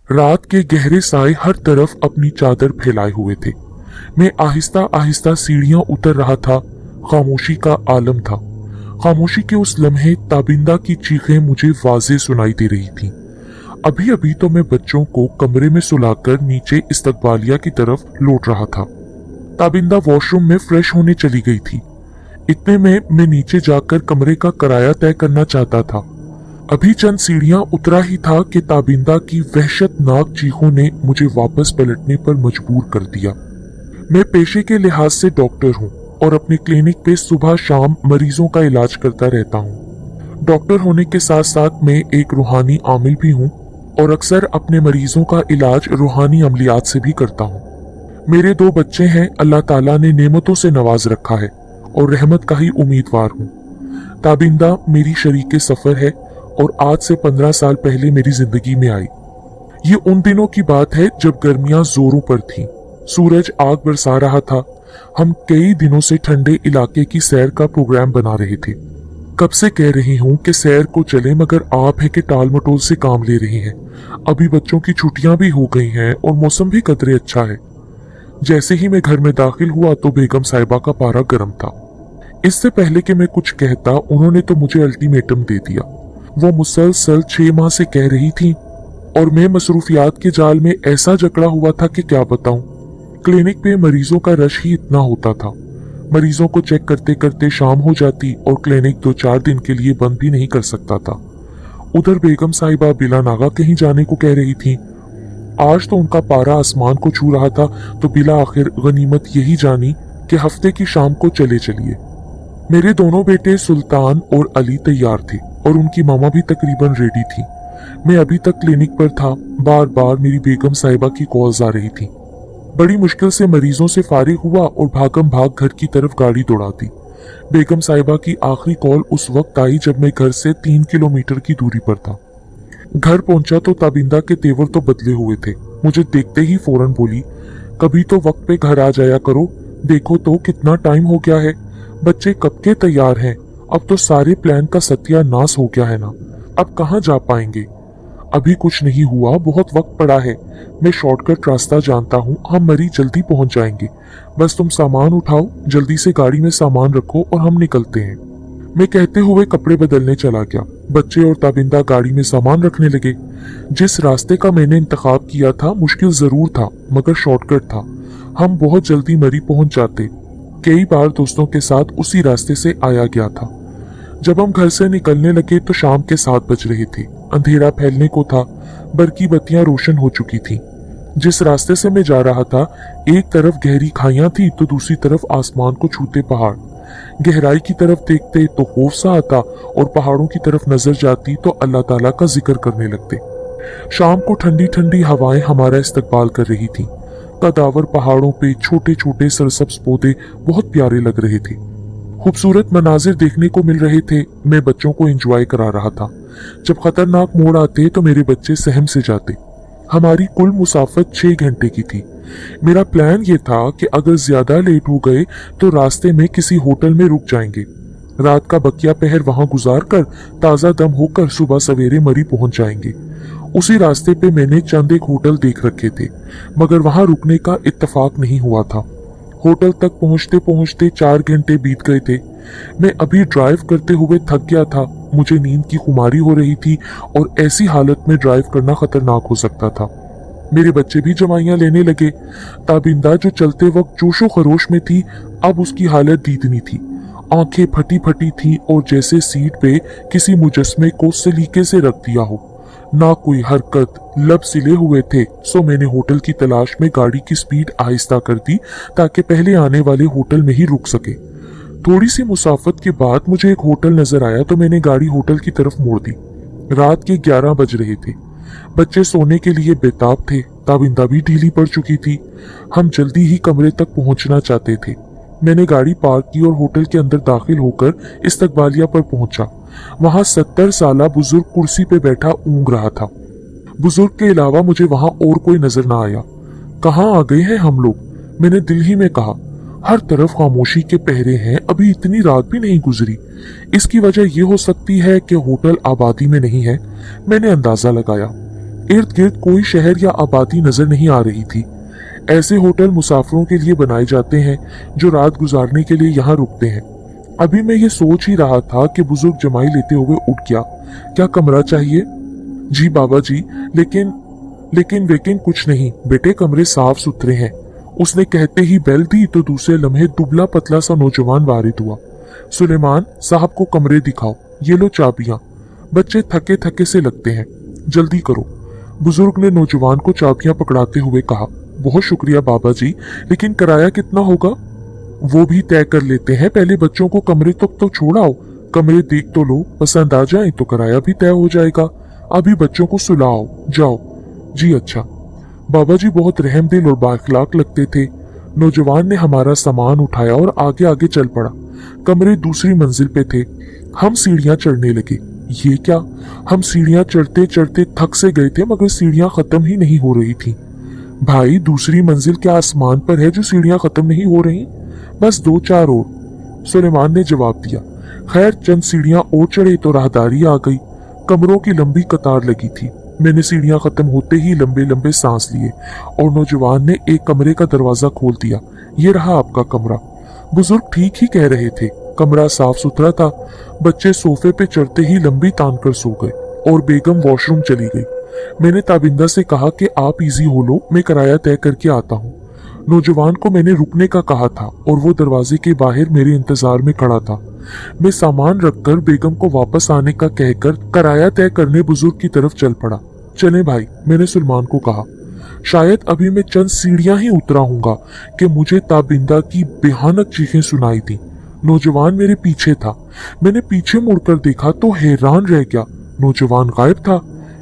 रात के गहरे साए हर तरफ अपनी चादर फैलाए हुए थे। मैं आहिस्ता आहिस्ता सीढ़ियां उतर रहा था। खामोशी का आलम था। खामोशी के उस लम्हे ताबिंदा की चीखें मुझे वाज़े सुनाई दे रही थीं। अभी अभी तो मैं बच्चों को कमरे में सुलाकर नीचे इस्तकबालिया की तरफ लौट रहा था। ताबिंदा वॉशरूम में फ्रेश होने चली गई थी। इतने में मैं नीचे जाकर कमरे का किराया तय करना चाहता था। अभी चंद सीढ़ियां उतरा ही था कि ताबिंदा की वहशतनाक चीखों ने मुझे वापस पलटने पर मजबूर कर दिया। मैं पेशे के लिहाज से डॉक्टर हूँ और अपने क्लिनिक पे सुबह शाम मरीजों का इलाज करता रहता हूँ। डॉक्टर होने के साथ साथ मैं एक रूहानी आमिल भी हूँ और अक्सर अपने मरीजों का इलाज रूहानी अमलियात से भी करता हूँ। मेरे 2 बच्चे हैं। अल्लाह ताला ने नेमतों से नवाज रखा है और रहमत का ही उम्मीदवार हूँ। ताबिंदा मेरी शरीके सफर है और आज से 15 साल पहले मेरी जिंदगी में आई। ये उन दिनों की बात है जब गर्मियां जोरों पर थीं। सूरज आग बरसा रहा था। हम कई दिनों से ठंडे इलाके की सैर का प्रोग्राम बना रहे थे। कब से कह रही हूँ कि सैर को चले, मगर आप है कि टाल मटोल से काम ले रही हैं। अभी बच्चों की छुट्टियां भी हो गई हैं और मौसम भी कदरे अच्छा है। जैसे ही मैं घर में दाखिल हुआ तो बेगम साहिबा का पारा गर्म था। इससे पहले कि मैं कुछ कहता उन्होंने तो मुझे अल्टीमेटम दे दिया। वो मुसलसल 6 माह से कह रही थी और मैं मसरूफियात के जाल में ऐसा जकड़ा हुआ था कि क्या बताऊं। क्लिनिक पे मरीजों का रश ही इतना होता था। मरीजों को चेक करते करते शाम हो जाती और क्लिनिक 2-4 दिन के लिए बंद भी नहीं कर सकता था। उधर बेगम साहिबा बिला नागा कहीं जाने को कह रही थी। आज तो उनका पारा आसमान को छू रहा था, तो बिला आखिर गनीमत यही जानी कि हफ्ते की शाम को चले चलिए। मेरे दोनों बेटे सुल्तान और अली तैयार थे और उनकी मामा भी तकरीबन रेडी थी। मैं अभी तक क्लिनिक पर था। बार बार मेरी बेगम साहिबा की कॉल्स आ रही थी। बड़ी मुश्किल से मरीजों से फारिग हुआ और भागम भाग घर की तरफ गाड़ी दौड़ा दी। बेगम साहिबा की आखिरी कॉल उस वक्त आई जब मैं घर से 3 किलोमीटर की दूरी पर था। घर पहुंचा तो ताबिंदा के तेवर तो बदले हुए थे। मुझे देखते ही फौरन बोली, कभी तो वक्त पे घर आ जाया करो, देखो तो कितना टाइम हो गया है। बच्चे कब के तैयार हैं। अब तो सारे प्लान का सत्यानाश हो गया है ना। अब कहाँ जा पाएंगे। अभी कुछ नहीं हुआ, बहुत वक्त पड़ा है। मैं शॉर्टकट रास्ता जानता हूँ, हम मरी जल्दी पहुंच जाएंगे। बस तुम सामान उठाओ, जल्दी से गाड़ी में सामान रखो और हम निकलते हैं। मैं कहते हुए कपड़े बदलने चला गया। बच्चे और ताबिंदा गाड़ी में सामान रखने लगे। जिस रास्ते का मैंने इंतखाब किया था मुश्किल जरूर था, मगर शॉर्टकट था। हम बहुत जल्दी मरी पहुंच जाते। कई बार दोस्तों के साथ उसी रास्ते से आया गया था। जब हम घर से निकलने लगे तो शाम के 7 बज रहे थे। अंधेरा फैलने को था। बरकी बत्तियां रोशन हो चुकी थी। जिस रास्ते से मैं जा रहा था, एक तरफ गहरी खाइयां थी तो दूसरी तरफ आसमान को छूते पहाड़। गहराई की तरफ देखते तो खौफ सा आता और पहाड़ों की तरफ नजर जाती तो अल्लाह ताला का जिक्र करने लगते। शाम को ठंडी ठंडी हवाएं हमारा इस्तकबाल कर रही थी। कदावर पहाड़ों पे छोटे छोटे सरसब्ज पौधे बहुत प्यारे लग रहे थे। खूबसूरत मनाजिर देखने को मिल रहे थे। मैं बच्चों को एंजॉय करा रहा था। जब खतरनाक मोड़ आते तो मेरे बच्चे सहम से जाते। हमारी कुल मुसाफत 6 घंटे की थी। मेरा प्लान ये था कि अगर ज्यादा लेट हो गए तो रास्ते में किसी होटल में रुक जाएंगे। रात का बकिया पहर वहां गुजार कर ताजा दम होकर सुबह सवेरे मरी पहुंच जाएंगे। उसी रास्ते पे मैंने चंद एक होटल देख रखे थे, मगर वहां रुकने का इत्तेफाक नहीं हुआ था। होटल तक पहुंचते पहुंचते 4 घंटे बीत गए थे। मैं अभी ड्राइव करते हुए थक गया था। मुझे नींद की खुमारी हो रही थी और ऐसी हालत में ड्राइव करना खतरनाक हो सकता था। मेरे बच्चे भी जमाइयां लेने लगे। ताबिंदा जो चलते वक्त जोशो खरोश में थी, अब उसकी हालत दीदनी थी। आंखें फटी फटी थी और जैसे सीट पे किसी मुजस्मे को सलीके से रख दिया हो। ना कोई हरकत, लब सिले हुए थे। सो मैंने होटल की तलाश में गाड़ी की स्पीड आहिस्ता कर दी ताकि पहले आने वाले होटल में ही रुक सके। थोड़ी सी मुसाफत के बाद मुझे एक होटल नजर आया तो मैंने गाड़ी होटल की तरफ मोड़ दी। रात के 11 बज रहे थे। बच्चे सोने के लिए बेताब थे। ताबिंदा भी ढीली पड़ चुकी थी। हम जल्दी ही कमरे तक पहुंचना चाहते थे। मैंने गाड़ी पार्क की और होटल के अंदर दाखिल होकर इस्तकबालिया पर पहुंचा। वहां 70 साला बुजुर्ग कुर्सी पे बैठा ऊँग रहा था। बुजुर्ग के अलावा मुझे वहां और कोई नजर न आया। कहाँ आ गए हैं हम लोग, मैंने दिल ही में कहा। हर तरफ खामोशी के पहरे हैं। अभी इतनी रात भी नहीं गुजरी। इसकी वजह यह हो सकती है कि होटल आबादी में नहीं है। मैंने अंदाजा लगाया। इर्द गिर्द कोई शहर या आबादी नजर नहीं आ रही थी। ऐसे होटल मुसाफिरों के लिए बनाए जाते हैं जो रात गुजारने के लिए यहाँ रुकते हैं। अभी मैं ये सोच ही रहा था कि बुजुर्ग जमाई लेते हुए उठ गया। क्या कमरा चाहिए? जी बाबा जी, लेकिन कुछ नहीं बेटे, कमरे साफ सुथरे हैं। उसने कहते ही बेल दी तो दूसरे लम्हे दुबला पतला सा नौजवान वारिद हुआ। सुलेमान साहब को कमरे दिखाओ, ये लो चाबियां। बच्चे थके थके से लगते हैं, जल्दी करो। बुजुर्ग ने नौजवान को चाबियां पकड़ाते हुए कहा। बहुत शुक्रिया बाबा जी, लेकिन किराया कितना होगा? वो भी तय कर लेते हैं, पहले बच्चों को कमरे तक तो छोड़ाओ। कमरे देख तो लो, पसंद आ जाए तो किराया भी तय हो जाएगा। अभी बच्चों को सुलाओ, जाओ। जी अच्छा। बाबा जी बहुत रहमदिल और बाइखलाक लगते थे। नौजवान ने हमारा सामान उठाया और आगे आगे चल पड़ा। कमरे दूसरी मंजिल पे थे। हम सीढ़ियां चढ़ने लगे। ये क्या? हम सीढ़ियां चढ़ते चढ़ते थक से गए थे, मगर सीढ़ियां खत्म ही नहीं हो रही थी। भाई, दूसरी मंजिल क्या आसमान पर है जो सीढ़ियां खत्म नहीं हो रही? बस 2-4 और, सुलेमान ने जवाब दिया। खैर, चंद सीढ़ियां और चढ़े तो राहदारी आ गई। कमरों की लंबी कतार लगी थी। मैंने सीढ़ियां खत्म होते ही लंबे लंबे सांस लिए और नौजवान ने एक कमरे का दरवाजा खोल दिया। ये रहा आपका कमरा। बुजुर्ग ठीक ही कह रहे थे। कमरा साफ सुथरा था। बच्चे सोफे पे चढ़ते ही लंबी तान कर सो गए और बेगम वॉशरूम चली गई। मैंने ताबिंदा से कहा कि आप इजी हो लो, मैं किराया तय करके आता हूँ। नौजवान को मैंने रुकने का कहा था और वो दरवाजे के बाहर मेरे इंतजार में खड़ा था। मैं सामान रखकर बेगम को वापस आने का कहकर किराया तय करने बुजुर्ग की तरफ चल पड़ा। चले भाई, मैंने सुलेमान को कहा। शायद अभी मैं चंद सीढ़ियां ही उतरा हूंगा कि मुझे ताबिंदा की भयानक चीखें सुनाई दी। नौजवान मेरे पीछे था। मैंने पीछे मुड़कर देखा तो हैरान रह गया। नौजवान गायब था।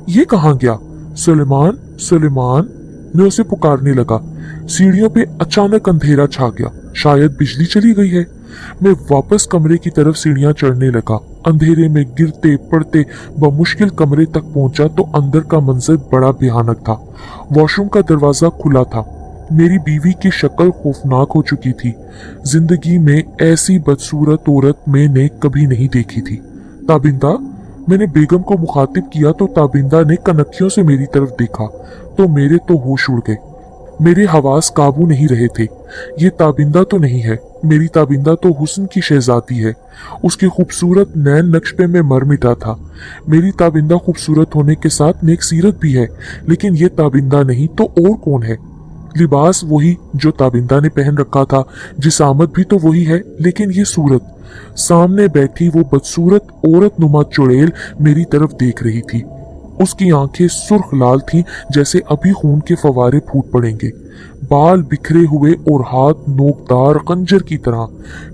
ये कहाँ गया? सुलेमान, सुलेमान, मैं उसे पुकारने लगा। सीढ़ियों पे अचानक अंधेरा छा गया। शायद बिजली चली गई है। मैं वापस कमरे की तरफ सीढ़ियां चढ़ने लगा। अंधेरे में गिरते पड़ते बमुश्किल कमरे तक पहुंचा तो अंदर का मंजर बड़ा भयानक था। वॉशरूम का दरवाजा खुला था। मेरी बीवी की शक्ल खौफनाक हो चुकी थी। जिंदगी में ऐसी बदसूरत औरत मैंने कभी नहीं देखी थी। ताबिंदा, मैंने बेगम को मुखातिब किया तो ताबिंदा ने कनखियों से मेरी तरफ देखा तो मेरे तो होश उड़ गए। मेरे हवास काबू नहीं रहे थे। ये ताबिंदा तो नहीं है। मेरी ताबिंदा तो हुस्न की शहजादी है। उसके खूबसूरत नैन नक्श पे मैं मर मिटा था। मेरी ताबिंदा खूबसूरत होने के साथ नेक सीरत भी है, लेकिन ये ताबिंदा नहीं तो और कौन है? लिबास वही जो ताबिंदा ने पहन रखा था, जिसामत भी तो वही है, लेकिन ये सूरत। सामने बैठी वो बदसूरत औरत नुमा चुड़ैल मेरी तरफ देख रही थी। उसकी आंखें सुर्ख लाल थीं, जैसे अभी खून के फवारे फूट पड़ेंगे। बाल बिखरे हुए और हाथ नोकदार खंजर की तरह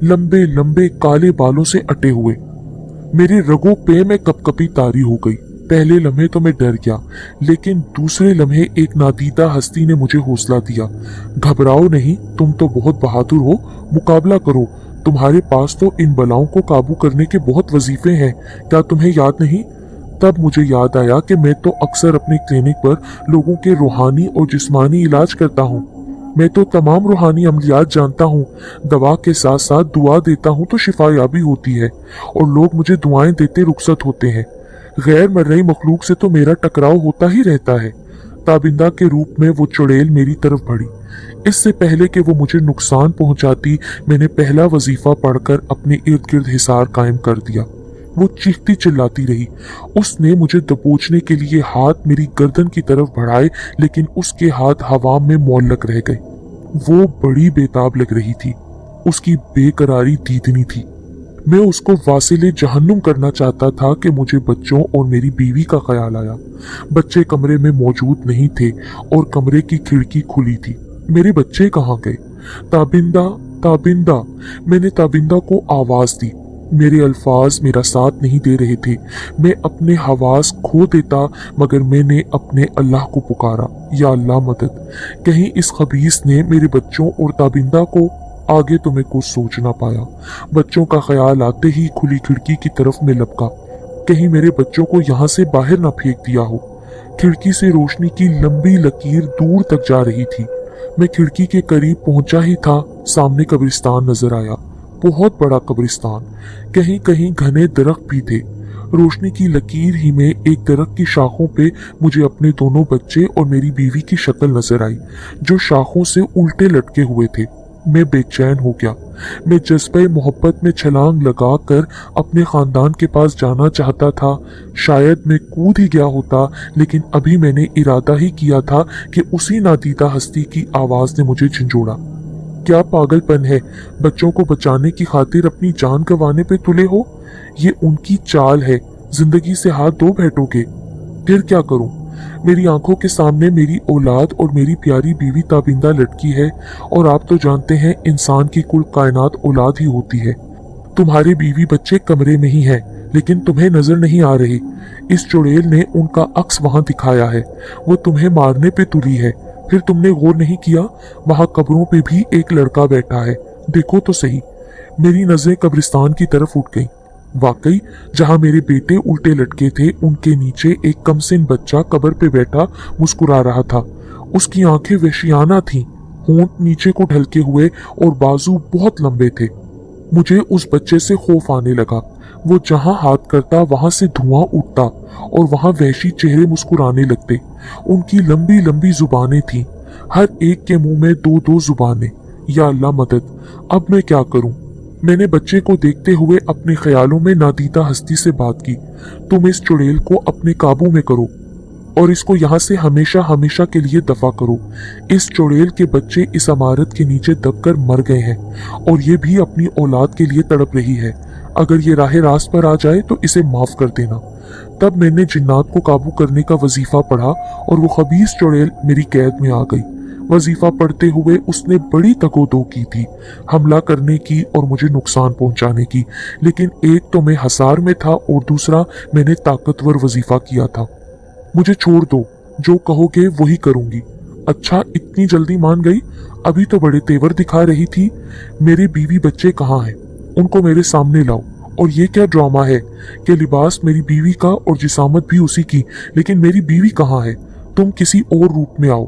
लंबे लंबे काले बालों से अटे हुए। मेरे रगों पे में कपकपी तारी हो गई। पहले लम्हे तो मैं डर गया, लेकिन दूसरे लम्हे एक नादीदा हस्ती ने मुझे हौसला दिया। घबराओ नहीं, तुम तो बहुत बहादुर हो, मुकाबला करो। तुम्हारे पास तो इन बलाओं को काबू करने के बहुत वजीफे हैं, क्या तुम्हें याद नहीं? तब मुझे याद आया कि मैं तो अक्सर अपने क्लिनिक पर लोगों के रूहानी और जिस्मानी इलाज करता हूँ। मैं तो तमाम रूहानी अमलियात जानता हूँ। दवा के साथ साथ दुआ देता हूँ तो शिफायाबी होती है और लोग मुझे दुआएं देते रुखसत होते हैं। गैर मर्रई मखलूक से तो मेरा टकराव होता ही रहता है। ताबिंदा के रूप में वो चुड़ैल मेरी तरफ बढ़ी। इससे पहले कि वो मुझे नुकसान पहुंचाती, मैंने पहला वजीफा पढ़कर अपने इर्द गिर्द हिसार कायम कर दिया। वो चीखती चिल्लाती रही। उसने मुझे दबोचने के लिए हाथ मेरी गर्दन की तरफ बढ़ाए, लेकिन उसके हाथ हवा में मौल्लक रह गए। वो बड़ी बेताब लग रही थी। उसकी बेकरारी दीदनी थी। मैं उसको वासिले जहन्नुम करना चाहता था कि मुझे बच्चों और मेरी बीवी का ख्याल आया। बच्चे कमरे में मौजूद नहीं थे और कमरे की खिड़की खुली थी। मेरे बच्चे कहाँ गए? ताबिंदा, ताबिंदा, मैंने ताबिंदा को आवाज दी। मेरे अल्फाज मेरा साथ नहीं दे रहे थे। मैं अपने हवास खो देता, मगर मैंने अपने अल्लाह को पुकारा, या अल्लाह मदद। कहीं इस खबीस ने मेरे बच्चों और ताबिंदा को। आगे तो मैं कुछ सोच ना पाया। बच्चों का ख्याल आते ही खुली खिड़की की तरफ में लपका। कहीं मेरे बच्चों को यहाँ से बाहर ना फेंक दिया हो। खिड़की से रोशनी की लंबी लकीर दूर तक जा रही थी। मैं खिड़की के करीब पहुंचा ही था, सामने कब्रिस्तान नजर आया। बहुत बड़ा कब्रिस्तान। कहीं कहीं घने दरख्त भी थे। रोशनी की लकीर ही में एक दरख्त की शाखों पे मुझे अपने दोनों बच्चे और मेरी बीवी की शक्ल नजर आई, जो शाखों से उल्टे लटके हुए थे। मैं बेचैन हो गया। मैं जज्बे मोहब्बत में छलांग लगाकर अपने खानदान के पास जाना चाहता था। शायद मैं कूद ही गया होता, लेकिन अभी मैंने इरादा ही किया था कि उसी नादीदा हस्ती की आवाज ने मुझे झंझोड़ा। क्या पागलपन है, बच्चों को बचाने की खातिर अपनी जान गंवाने पे तुले हो? ये उनकी चाल है, जिंदगी से हाथ धो बैठोगे। फिर क्या करूं? मेरी आंखों के सामने मेरी औलाद और मेरी प्यारी बीवी ताबिंदा लटकी है, और आप तो जानते हैं इंसान की कुल कायनात औलाद ही होती है। तुम्हारे बीवी बच्चे कमरे में ही हैं, लेकिन तुम्हें नजर नहीं आ रही। इस चुड़ैल ने उनका अक्स वहां दिखाया है, वो तुम्हें मारने पे तुली है। फिर तुमने गौर नहीं किया, वहां कब्रों पे भी एक लड़का बैठा है, देखो तो सही। मेरी नजरें कब्रिस्तान की तरफ उठ गईं। वाकई जहां मेरे बेटे उल्टे लटके थे, उनके नीचे एक कमसिन बच्चा कब्र पे बैठा मुस्कुरा रहा था। उसकी आंखें वहशियाना थीं, होंठ नीचे को ढलके हुए और बाजू बहुत लंबे थे। मुझे उस बच्चे से खौफ आने लगा। वो जहां हाथ करता वहां से धुआं उठता और वहां वहशी चेहरे मुस्कुराने लगते। उनकी लंबी लंबी जुबानें थीं, हर एक के मुंह में दो दो जुबानें। या अल्लाह मदद, अब मैं क्या करूं? मैंने बच्चे को देखते हुए अपने ख्यालों में नादीदा हस्ती से बात की। तुम इस चुड़ैल को अपने काबू में करो और इसको यहाँ से हमेशा हमेशा के लिए दफा करो। इस चुड़ैल के बच्चे इस इमारत के नीचे दबकर मर गए हैं और ये भी अपनी औलाद के लिए तड़प रही है। अगर ये राह रास्त पर आ जाए तो इसे माफ कर देना। तब मैंने जिन्नात को काबू करने का वजीफा पढ़ा और वो खबीस चुड़ैल मेरी कैद में आ गई। वजीफा पढ़ते हुए उसने बड़ी तकोदो की थी, हमला करने की और मुझे नुकसान पहुंचाने की, लेकिन एक तो मैं हसार में था और दूसरा मैंने ताकतवर वजीफा किया था। मुझे छोड़ दो, जो कहोगे वही करूंगी। अच्छा, इतनी जल्दी मान गई? अभी तो बड़े तेवर दिखा रही थी। मेरे बीवी बच्चे कहाँ हैं? उनको मेरे सामने लाओ। और ये क्या ड्रामा है कि लिबास मेरी बीवी का और जिसामत भी उसी की, लेकिन मेरी बीवी कहाँ है? तुम किसी और रूप में आओ।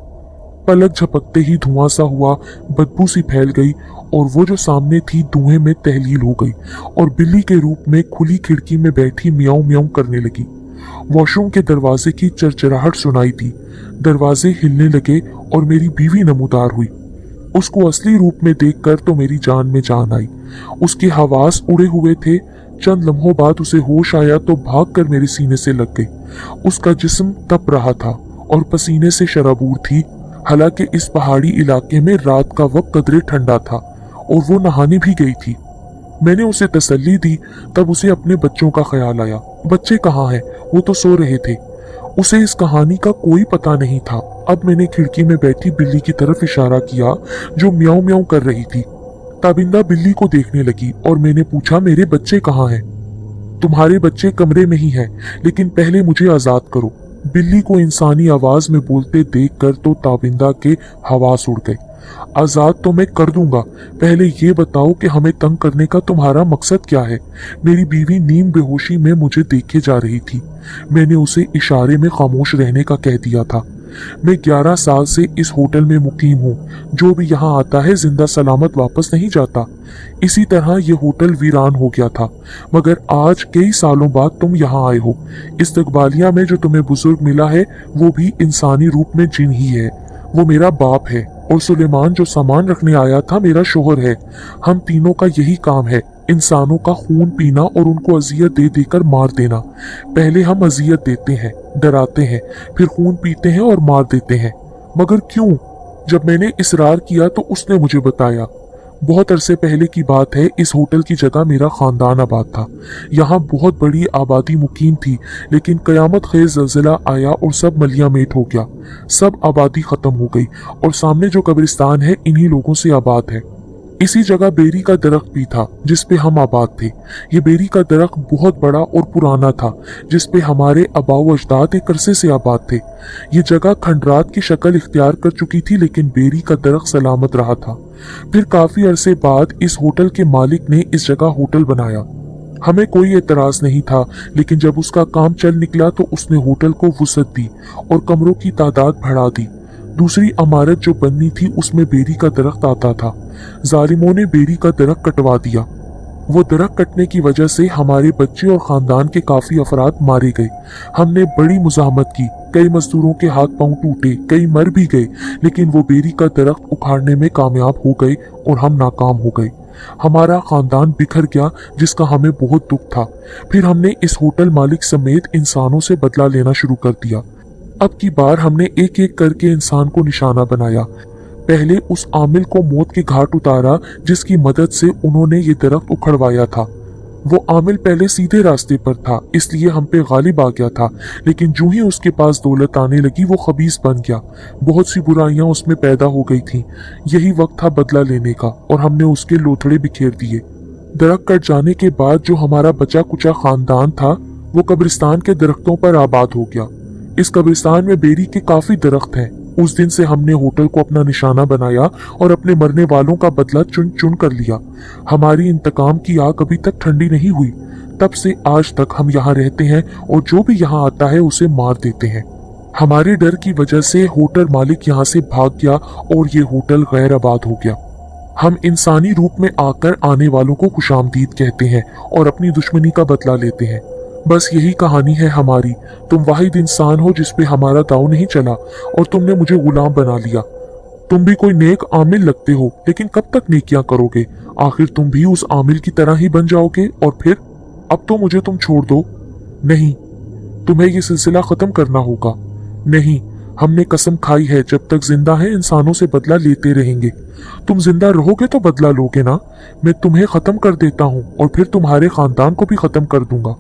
पलक झपकते ही धुआं सा हुआ, बदबू सी फैल गई और वो जो सामने थी धुएं में तहलील हो गई और बिल्ली के रूप में खुली खिड़की में बैठी मियाऊं मियाऊं करने लगी। वॉशरूम के दरवाजे की चरचराहट सुनाई दी, दरवाजे हिलने लगे और मेरी बीवी नमूदार हुई। उसको असली रूप में देखकर तो मेरी जान में जान आई। उसके हवास उड़े हुए थे। चंद लम्हों बाद उसे होश आया तो भागकर मेरे सीने से लग गई। उसका जिस्म तप रहा था और पसीने से शराबूर थी। हालांकि इस पहाड़ी इलाके में रात का वक्त कदरे ठंडा था और वो नहाने भी गई थी। मैंने उसे तसल्ली दी, तब उसे अपने बच्चों का ख्याल आया। बच्चे कहाँ हैं? वो तो सो रहे थे। उसे इस कहानी का कोई पता नहीं था। अब मैंने खिड़की में बैठी बिल्ली की तरफ इशारा किया जो म्याऊं म्याऊं कर रही थी। ताबिंदा बिल्ली को देखने लगी और मैंने पूछा, मेरे बच्चे कहाँ हैं? तुम्हारे बच्चे कमरे में ही हैं, लेकिन पहले मुझे आजाद करो। बिल्ली को इंसानी आवाज में बोलते देखकर तो ताबिंदा के हवास उड़ गए। आजाद तो मैं कर दूंगा, पहले ये बताओ कि हमें तंग करने का तुम्हारा मकसद क्या है? मेरी बीवी नीम बेहोशी में मुझे देखे जा रही थी। मैंने उसे इशारे में खामोश रहने का कह दिया था। मैं 11 साल से इस होटल में मुकीम हूँ। जो भी यहाँ आता है जिंदा सलामत वापस नहीं जाता। इसी तरह ये होटल वीरान हो गया था, मगर आज कई सालों बाद तुम यहाँ आए हो। इस्तकबालिया में जो तुम्हें बुजुर्ग मिला है वो भी इंसानी रूप में जिन ही है। वो मेरा बाप है और सुलेमान जो सामान रखने आया था मेरा शोहर है। हम तीनों का यही काम है, इंसानों का खून पीना और उनको अजियत दे देकर मार देना। पहले हम अजियत देते हैं, डराते हैं, फिर खून पीते हैं और मार देते हैं। मगर क्यों? जब मैंने इसरार किया तो उसने मुझे बताया। बहुत अरसे पहले की बात है, इस होटल की जगह मेरा खानदान आबाद था। यहाँ बहुत बड़ी आबादी मुकीम थी, लेकिन कयामत खेज ज़लज़ला आया और सब मलिया मेट हो गया। सब आबादी खत्म हो गई और सामने जो कब्रिस्तान है इन्हीं लोगों से आबाद है। इसी जगह बेरी का दरख्त भी था जिसपे हम आबाद थे। ये बेरी का दरख्त बहुत बड़ा और पुराना था, जिसपे हमारे आबाओ अजदाद एक अरसे से आबाद थे। ये जगह खंडरात की शक्ल इख्तियार कर चुकी थी, लेकिन बेरी का दरख्त सलामत रहा था। फिर काफी अरसे बाद इस होटल के मालिक ने इस जगह होटल बनाया। हमें कोई एतराज नहीं था, लेकिन जब उसका काम चल निकला तो उसने होटल को वुसअत दी और कमरों की तादाद बढ़ा दी। दूसरी इमारत जो बननी थी उसमें बेरी का दरख्त आता था। जालिमों ने बेरी का दरख्त कटवा दिया। वो दरख्त कटने की वजह से हमारे बच्चे और खानदान के काफी अफराद मारे गए। हमने बड़ी मुजाहमत की, कई मजदूरों के हाथ पांव टूटे, कई मर भी गए, लेकिन वो बेरी का दरख्त उखाड़ने में कामयाब हो गए और हम नाकाम हो गए। हमारा खानदान बिखर गया, जिसका हमें बहुत दुख था। फिर हमने इस होटल मालिक समेत इंसानों से बदला लेना शुरू कर दिया। अब की बार हमने एक एक करके इंसान को निशाना बनाया। पहले उस आमिल को मौत के घाट उतारा जिसकी मदद से उन्होंने ये दरख्त उखड़वाया था। वो आमिल पहले सीधे रास्ते पर था, इसलिए हम पे गालिब आ गया था, लेकिन जो ही उसके पास दौलत आने लगी वो खबीस बन गया। बहुत सी बुराइयां उसमें पैदा हो गई थीं। यही वक्त था बदला लेने का और हमने उसके लोथड़े बिखेर दिए। दरख्त कट जाने के बाद जो हमारा बचा कुचा खानदान था वो कब्रिस्तान के दरख्तों पर आबाद हो गया। इस कब्रिस्तान में बेरी के काफी दरख्त हैं। उस दिन से हमने होटल को अपना निशाना बनाया और अपने मरने वालों का बदला चुन चुन कर लिया। हमारी इंतकाम की आग अभी तक ठंडी नहीं हुई। तब से आज तक हम यहाँ रहते हैं और जो भी यहाँ आता है उसे मार देते हैं। हमारे डर की वजह से होटल मालिक यहाँ से भाग गया और ये होटल गैर आबाद हो गया। हम इंसानी रूप में आकर आने वालों को खुशामदीद कहते हैं और अपनी दुश्मनी का बदला लेते हैं। बस यही कहानी है हमारी। तुम वाहिद इंसान हो जिस पे हमारा दाव नहीं चला और तुमने मुझे गुलाम बना लिया। तुम भी कोई नेक आमिल लगते हो, लेकिन कब तक नेकियां करोगे? आखिर तुम भी उस आमिल की तरह ही बन जाओगे और फिर? अब तो मुझे तुम छोड़ दो। नहीं, तुम्हें ये सिलसिला खत्म करना होगा। नहीं, हमने कसम खाई है जब तक जिंदा है इंसानों से बदला लेते रहेंगे। तुम जिंदा रहोगे तो बदला लोगे ना। मैं तुम्हें खत्म कर देता हूँ और फिर तुम्हारे खानदान को भी खत्म कर दूंगा।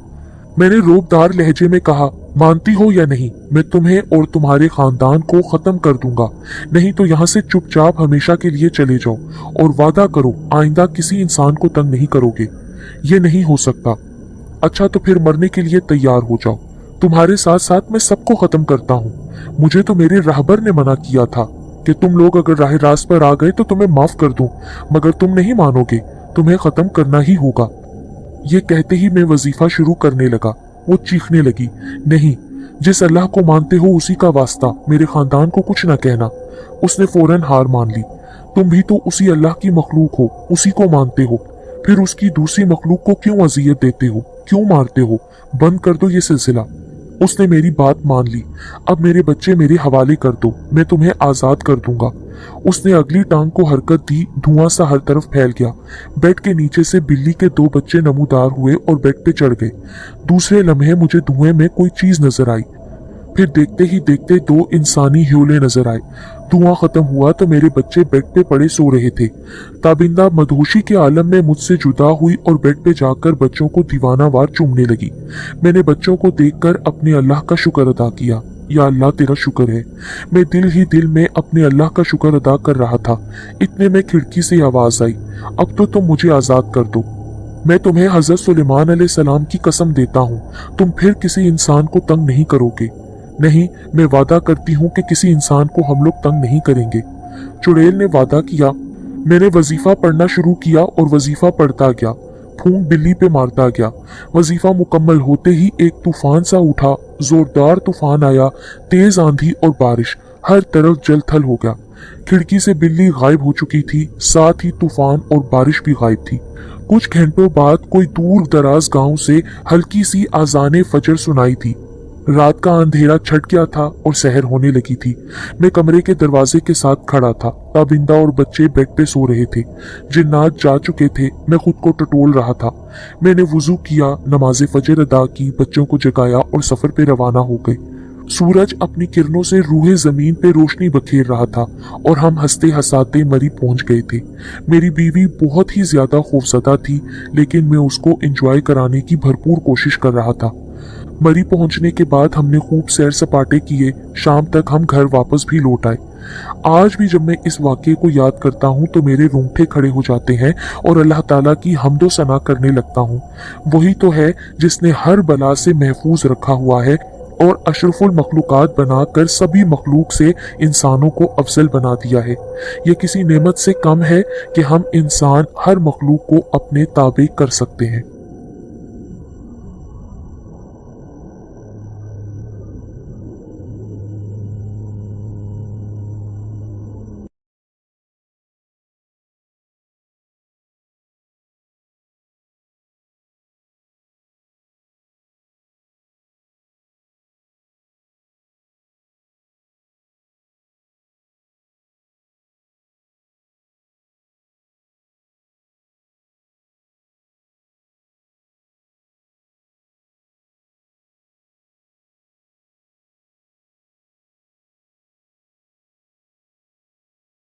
मैंने रोबदार लहजे में कहा, मानती हो या नहीं? मैं तुम्हें और तुम्हारे खानदान को खत्म कर दूंगा। नहीं तो यहाँ से चुपचाप हमेशा के लिए चले जाओ और वादा करो आइंदा किसी इंसान को तंग नहीं करोगे। ये नहीं हो सकता। अच्छा तो फिर मरने के लिए तैयार हो जाओ। तुम्हारे साथ साथ मैं सबको खत्म करता हूँ। मुझे तो मेरे राहबर ने मना किया था कि तुम लोग अगर राह रास्त पर आ गए तो तुम्हें माफ कर दूं, मगर तुम नहीं मानोगे, तुम्हें खत्म करना ही होगा। ये कहते ही मैं वजीफा शुरू करने लगा। वो चीखने लगी, नहीं, जिस अल्लाह को मानते हो उसी का वास्ता, मेरे खानदान को कुछ न कहना। उसने फौरन हार मान ली। तुम भी तो उसी अल्लाह की मखलूक हो, उसी को मानते हो, फिर उसकी दूसरी मखलूक को क्यों अजियत देते हो, क्यों मारते हो? बंद कर दो ये सिलसिला। उसने मेरी बात मान ली। अब मेरे बच्चे मेरे हवाले कर दो, मैं तुम्हें आजाद कर दूंगा। उसने अगली टांग को हरकत दी। धुआं सा हर तरफ फैल गया। बेड के नीचे से बिल्ली के 2 बच्चे नमूदार हुए और बेड पे चढ़ गए। दूसरे लम्हे मुझे धुएं में कोई चीज नजर आई। फिर देखते ही देखते 2 इंसानी ह्योले नजर आए। धुआं खत्म हुआ तो मेरे बच्चे बेड पे पड़े सो रहे थे। ताबिंदा मदहोशी के आलम में मुझसे जुदा हुई और बेड पे जाकर बच्चों को दीवानावार चूमने लगी। मैंने बच्चों को देखकर अपने अल्लाह का शुक्र अदा किया। या अल्लाह तेरा शुक्र है। मैं दिल ही दिल में अपने अल्लाह का शुक्र अदा कर रहा था। इतने में खिड़की से आवाज आई, अब तो तुम मुझे आजाद कर दो। मैं तुम्हें हजरत सुलेमान अलैहिस्सलाम की कसम देता हूँ, तुम फिर किसी इंसान को तंग नहीं करोगे। नहीं, मैं वादा करती हूँ कि किसी इंसान को हम लोग तंग नहीं करेंगे। चुड़ैल ने वादा किया। मैंने वजीफा पढ़ना शुरू किया और वजीफा पढ़ता गया। फूंक बिल्ली पे मारता गया। वजीफा मुकम्मल होते ही एक तूफान सा उठा। जोरदार तूफान आया, तेज आंधी और बारिश, हर तरफ जल थल हो गया। खिड़की से बिल्ली गायब हो चुकी थी, साथ ही तूफान और बारिश भी गायब थी। कुछ घंटों बाद कोई दूर दराज गांव से हल्की सी आजाने फजर सुनाई थी। रात का अंधेरा छट गया था और सहर होने लगी थी। मैं कमरे के दरवाजे के साथ खड़ा था। ताबिंदा और बच्चे बेड पे सो रहे थे। जिन्नात जा चुके थे। मैं खुद को टटोल रहा था। मैंने वुजू किया, नमाज फजर अदा की, बच्चों को जगाया और सफर पे रवाना हो गए। सूरज अपनी किरणों से रूहे जमीन पे रोशनी बखेर रहा था और हम हंसते हंसाते मरी पहुंच गए थे। मेरी बीवी बहुत ही ज्यादा खौफजदा थी, लेकिन मैं उसको एंजॉय कराने की भरपूर कोशिश कर रहा था। मरी पहुंचने के बाद हमने खूब सैर सपाटे किए। शाम तक हम घर वापस भी लौट आए। आज भी जब मैं इस वाक़े को याद करता हूँ तो मेरे रोंगटे खड़े हो जाते हैं और अल्लाह ताला की हम्दो सना करने लगता हूँ। वही तो है जिसने हर बला से महफूज रखा हुआ है और अशरफुल मखलूकात बनाकर सभी मखलूक से इंसानों को अफजल बना दिया है। ये किसी नेमत से कम है कि हम इंसान हर मखलूक को अपने ताबे कर सकते हैं।